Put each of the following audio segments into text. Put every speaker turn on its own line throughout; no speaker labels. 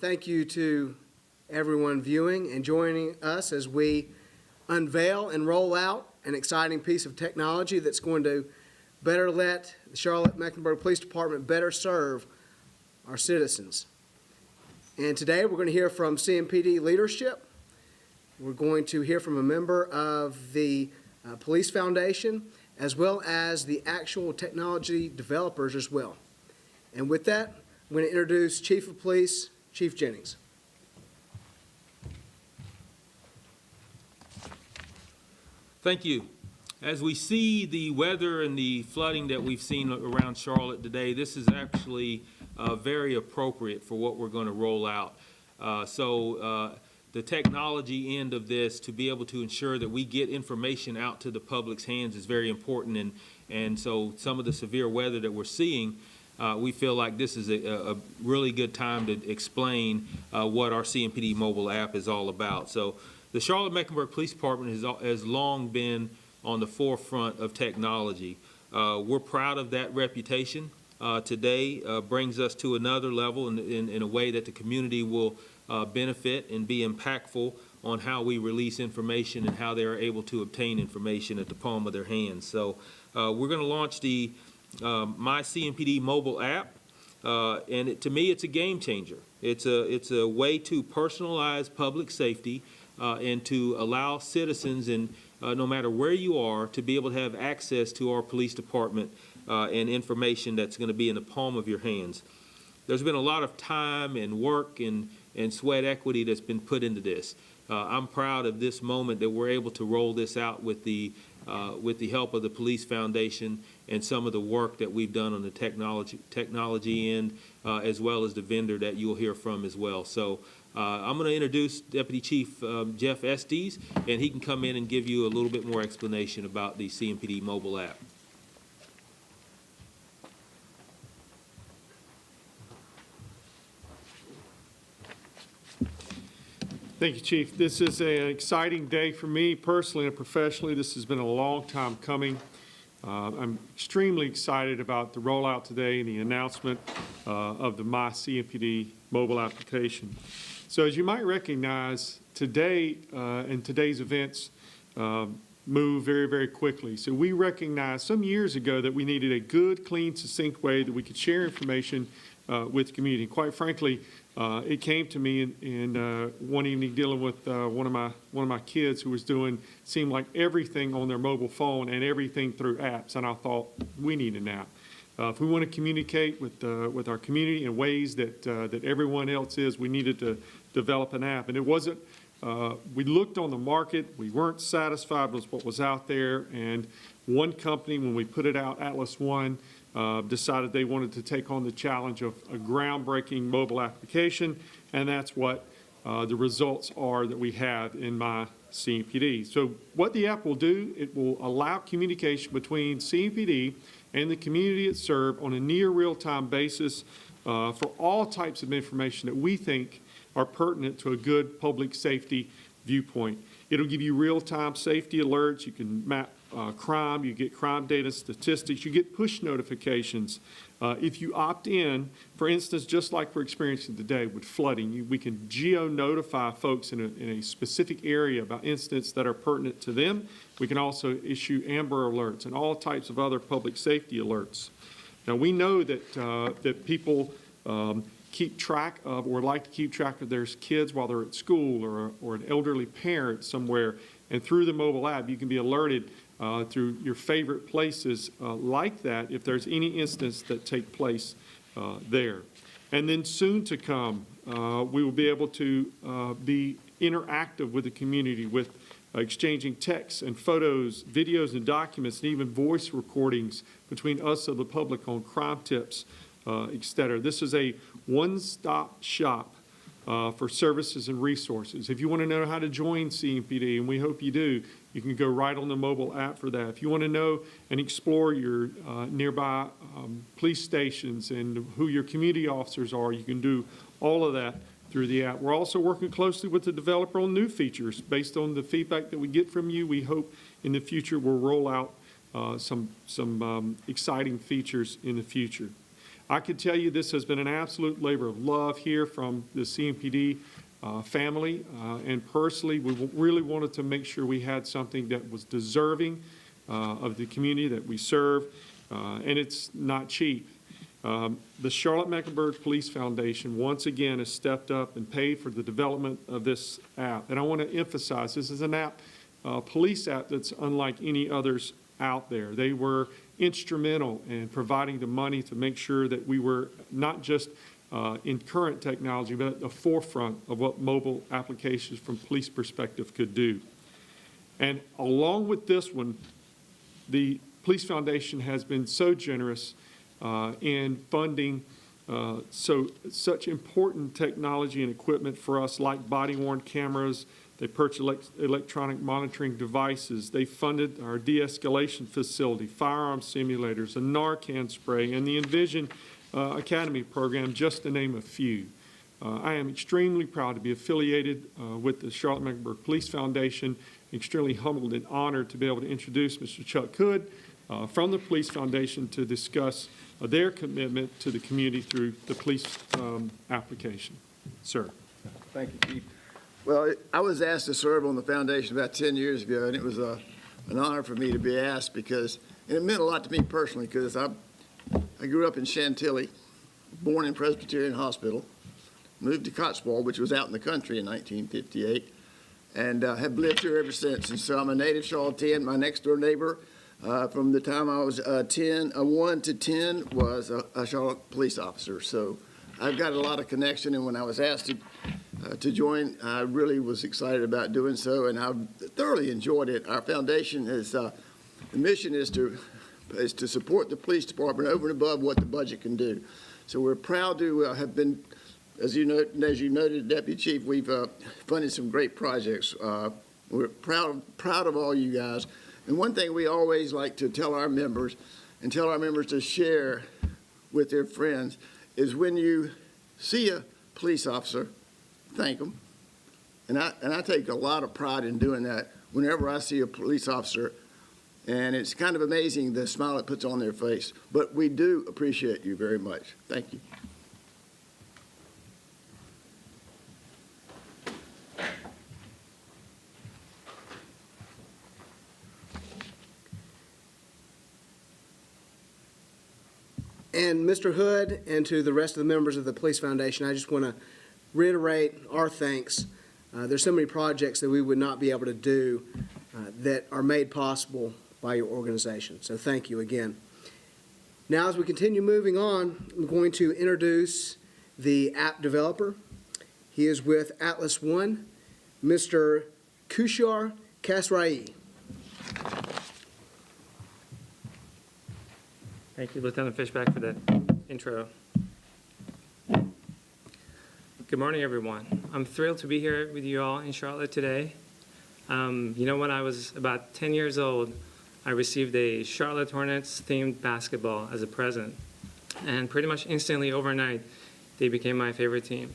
thank you to everyone viewing and joining us as we unveil and roll out an exciting piece of technology that's going to better let the Charlotte-Mecklenburg Police Department better serve our citizens. And today we're going to hear from CMPD leadership. We're going to hear from a member of the Police Foundation, as well as the actual technology developers as well. And with that, I'm going to introduce Chief of Police, Chief Jennings.
Thank you. As we see the weather and the flooding that we've seen around Charlotte today, this is actually very appropriate for what we're going to roll out. The technology end of this, to be able to ensure that we get information out to the public's hands, is very important. And so some of the severe weather that we're seeing, we feel like this is a really good time to explain what our CMPD mobile app is all about. So the Charlotte-Mecklenburg Police Department has long been on the forefront of technology. We're proud of that reputation. Today brings us to another level in a way that the community will benefit and be impactful on how we release information and how they're able to obtain information at the palm of their hands. So we're going to launch the My CMPD mobile app, and to me it's a game changer. It's a way to personalize public safety and to allow citizens, and no matter where you are, to be able to have access to our police department and information that's going to be in the palm of your hands. There's been a lot of time and work and sweat equity that's been put into this. I'm proud of this moment that we're able to roll this out with the help of the Police Foundation and some of the work that we've done on the technology end, as well as the vendor that you'll hear from as well. So I'm going to introduce Deputy Chief Jeff Estes, and he can come in and give you a little bit more explanation about the CMPD mobile app.
Thank you, Chief. This is an exciting day for me personally and professionally. This has been a long time coming. I'm extremely excited about the rollout today and the announcement of the My CMPD mobile application. So as you might recognize, today and today's events move very, very quickly. So we recognized some years ago that we needed a good, clean, succinct way that we could share information with the community. Quite frankly, it came to me in one evening dealing with one of my kids who was seemed like everything on their mobile phone and everything through apps, and I thought, we need an app. If we want to communicate with our community in ways that everyone else is, we needed to develop an app. And it wasn't, we looked on the market, we weren't satisfied with what was out there, and one company, when we put it out, Atlas One, decided they wanted to take on the challenge of a groundbreaking mobile application, and that's what the results are that we have in My CMPD. So what the app will do, it will allow communication between CMPD and the community it serves on a near real-time basis for all types of information that we think are pertinent to a good public safety viewpoint. It'll give you real-time safety alerts. You can map crime, you get crime data statistics, you get push notifications. If you opt in, for instance, just like we're experiencing today with flooding, we can geo-notify folks in a specific area about incidents that are pertinent to them. We can also issue Amber Alerts and all types of other public safety alerts. Now, we know that people keep track of, or like to keep track of their kids while they're at school, or an elderly parent somewhere, and through the mobile app you can be alerted through your favorite places like that if there's any incidents that take place there. And then soon to come, we will be able to be interactive with the community with exchanging texts and photos, videos and documents, and even voice recordings between us and the public on crime tips, etc. This is a one-stop shop for services and resources. If you want to know how to join CMPD, and we hope you do, you can go right on the mobile app for that. If you want to know and explore your nearby police stations and who your community officers are, you can do all of that through the app. We're also working closely with the developer on new features. Based on the feedback that we get from you, we hope in the future we'll roll out some exciting features in the future. I could tell you this has been an absolute labor of love here from the CMPD family, and personally, we really wanted to make sure we had something that was deserving of the community that we serve, and it's not cheap. The Charlotte-Mecklenburg Police Foundation, once again, has stepped up and paid for the development of this app. And I want to emphasize, this is an app, police app that's unlike any others out there. They were instrumental in providing the money to make sure that we were not just in current technology, but at the forefront of what mobile applications from police perspective could do. And along with this one, the Police Foundation has been so generous in funding such important technology and equipment for us, like body-worn cameras. They purchased electronic monitoring devices. They funded our de-escalation facility, firearm simulators, a Narcan spray, and the Envision Academy program, just to name a few. I am extremely proud to be affiliated with the Charlotte-Mecklenburg Police Foundation, extremely humbled and honored to be able to introduce Mr. Chuck Hood from the Police Foundation to discuss their commitment to the community through the police application. Sir.
Thank you, Chief. Well, I was asked to serve on the foundation about 10 years ago, and it was an honor for me to be asked because, and it meant a lot to me personally because I grew up in Chantilly, born in Presbyterian Hospital, moved to Cotswold, which was out in the country in 1958, and have lived here ever since. And so I'm a native Charlottean. My next door neighbor from the time I was 1 to 10 was a Charlotte police officer. So I've got a lot of connection, and when I was asked to join, I really was excited about doing so, and I thoroughly enjoyed it. Our foundation is, the mission is to support the police department over and above what the budget can do. So we're proud to have been, as you noted, Deputy Chief, we've funded some great projects. We're proud of all you guys. And one thing we always like to tell our members and tell our members to share with their friends is when you see a police officer, thank them. And I take a lot of pride in doing that whenever I see a police officer. And it's kind of amazing the smile it puts on their face. But we do appreciate you very much. Thank you.
And Mr. Hood, and to the rest of the members of the Police Foundation, I just want to reiterate our thanks. There's so many projects that we would not be able to do that are made possible by your organization. So thank you again. Now, as we continue moving on, I'm going to introduce the app developer. He is with Atlas One, Mr. Kushar Kasrai.
Thank you, Lieutenant Fishback, for the intro. Good morning, everyone. I'm thrilled to be here with you all in Charlotte today. You know, when I was about 10 years old, I received a Charlotte Hornets themed basketball as a present. And pretty much instantly overnight, they became my favorite team.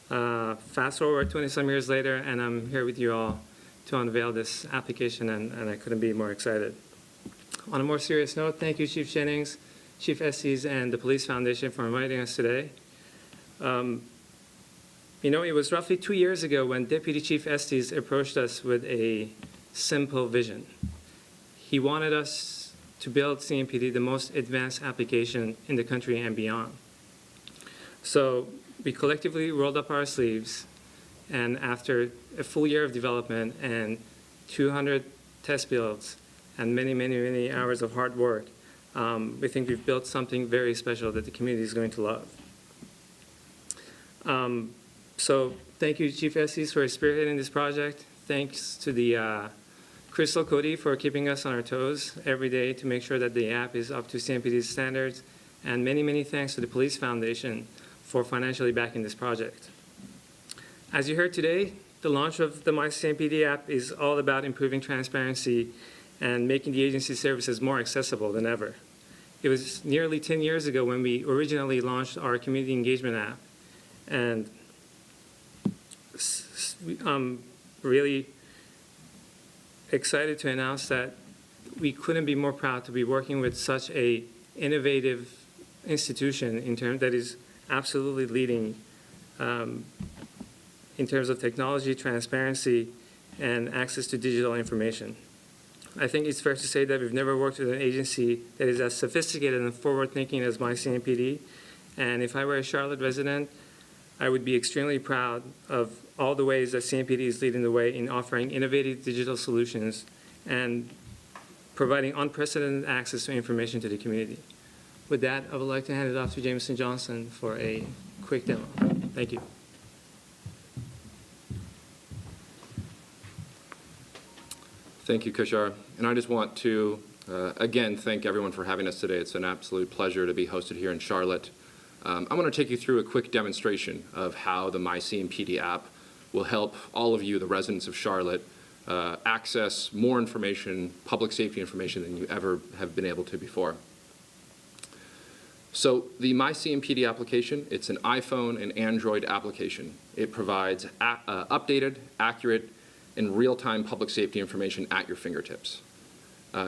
Fast forward 20-some years later, and I'm here with you all to unveil this application, and I couldn't be more excited. On a more serious note, thank you, Chief Jennings, Chief Estes, and the Police Foundation for inviting us today. You know, it was roughly 2 years ago when Deputy Chief Estes approached us with a simple vision. He wanted us to build CMPD the most advanced application in the country and beyond. So we collectively rolled up our sleeves, and after a full year of development and 200 test builds and many, many, many hours of hard work, we think we've built something very special that the community is going to love. So thank you, Chief Estes, for spearheading this project. Thanks to the Crystal Cody for keeping us on our toes every day to make sure that the app is up to CMPD's standards. And many, many thanks to the Police Foundation for financially backing this project. As you heard today, the launch of the My CMPD app is all about improving transparency and making the agency's services more accessible than ever. It was nearly 10 years ago when we originally launched our community engagement app. And I'm really excited to announce that we couldn't be more proud to be working with such an innovative institution that is absolutely leading in terms of technology, transparency, and access to digital information. I think it's fair to say that we've never worked with an agency that is as sophisticated and forward-thinking as my CMPD. And if I were a Charlotte resident, I would be extremely proud of all the ways that CMPD is leading the way in offering innovative digital solutions and providing unprecedented access to information to the community. With that, I would like to hand it off to Jameson Johnson for a quick demo. Thank you.
Thank you, Kishar. And I just want to, again, thank everyone for having us today. It's an absolute pleasure to be hosted here in Charlotte. I'm going to take you through a quick demonstration of how the MyCMPD app will help all of you, the residents of Charlotte, access more information, public safety information, than you ever have been able to before. So the MyCMPD application, it's an iPhone and Android application. It provides updated, accurate, and real-time public safety information at your fingertips.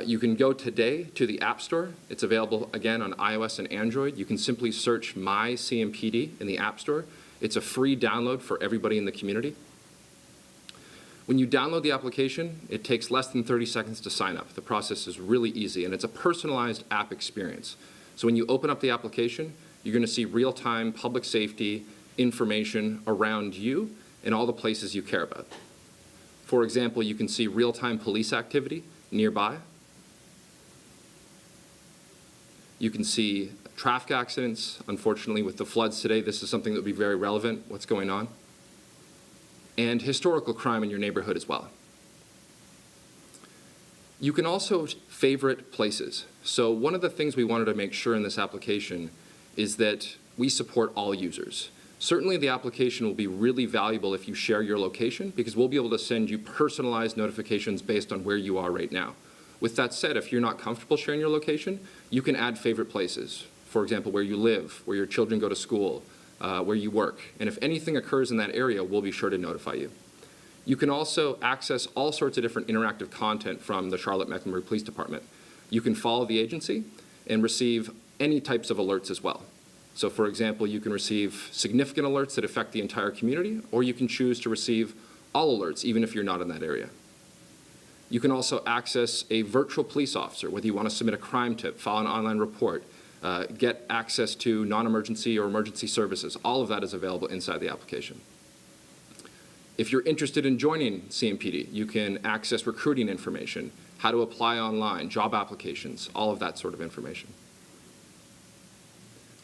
You can go today to the App Store. It's available, again, on iOS and Android. You can simply search MyCMPD in the App Store. It's a free download for everybody in the community. When you download the application, it takes less than 30 seconds to sign up. The process is really easy, and it's a personalized app experience. So when you open up the application, you're going to see real-time public safety information around you and all the places you care about. For example, you can see real-time police activity nearby. You can see traffic accidents. Unfortunately, with the floods today, this is something that would be very relevant, what's going on. And historical crime in your neighborhood as well. You can also favorite places. So one of the things we wanted to make sure in this application is that we support all users. Certainly the application will be really valuable if you share your location, because we'll be able to send you personalized notifications based on where you are right now. With that said, if you're not comfortable sharing your location, you can add favorite places. For example, where you live, where your children go to school, where you work. And if anything occurs in that area, we'll be sure to notify you. You can also access all sorts of different interactive content from the Charlotte-Mecklenburg Police Department. You can follow the agency and receive any types of alerts as well. So for example, you can receive significant alerts that affect the entire community, or you can choose to receive all alerts, even if you're not in that area. You can also access a virtual police officer, whether you want to submit a crime tip, file an online report, get access to non-emergency or emergency services. All of that is available inside the application. If you're interested in joining CMPD, you can access recruiting information, how to apply online, job applications, all of that sort of information.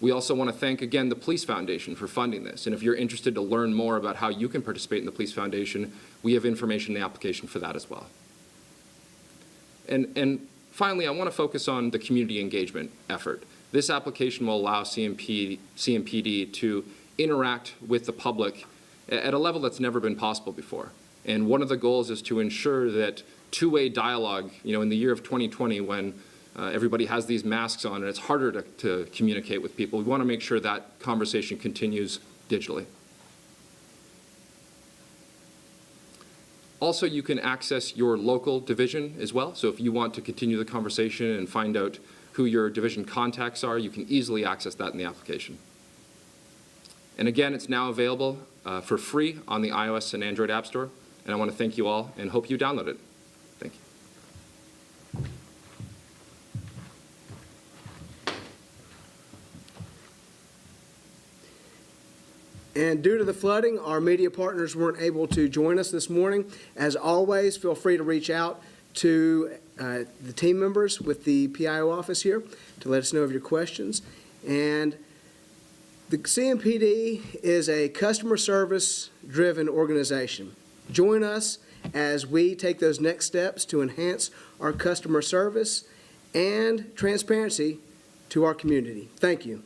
We also want to thank, again, the Police Foundation for funding this. And if you're interested to learn more about how you can participate in the Police Foundation, we have information in the application for that as well. And finally, I want to focus on the community engagement effort. This application will allow CMPD to interact with the public at a level that's never been possible before. And one of the goals is to ensure that two-way dialogue, in the year of 2020 when everybody has these masks on and it's harder to communicate with people, we want to make sure that conversation continues digitally. Also, you can access your local division as well. So if you want to continue the conversation and find out who your division contacts are, you can easily access that in the application. And again, it's now available for free on the iOS and Android App Store. And I want to thank you all and hope you download it. Thank you.
And due to the flooding, our media partners weren't able to join us this morning. As always, feel free to reach out to the team members with the PIO office here to let us know of your questions. And the CMPD is a customer service-driven organization. Join us as we take those next steps to enhance our customer service and transparency to our community. Thank you.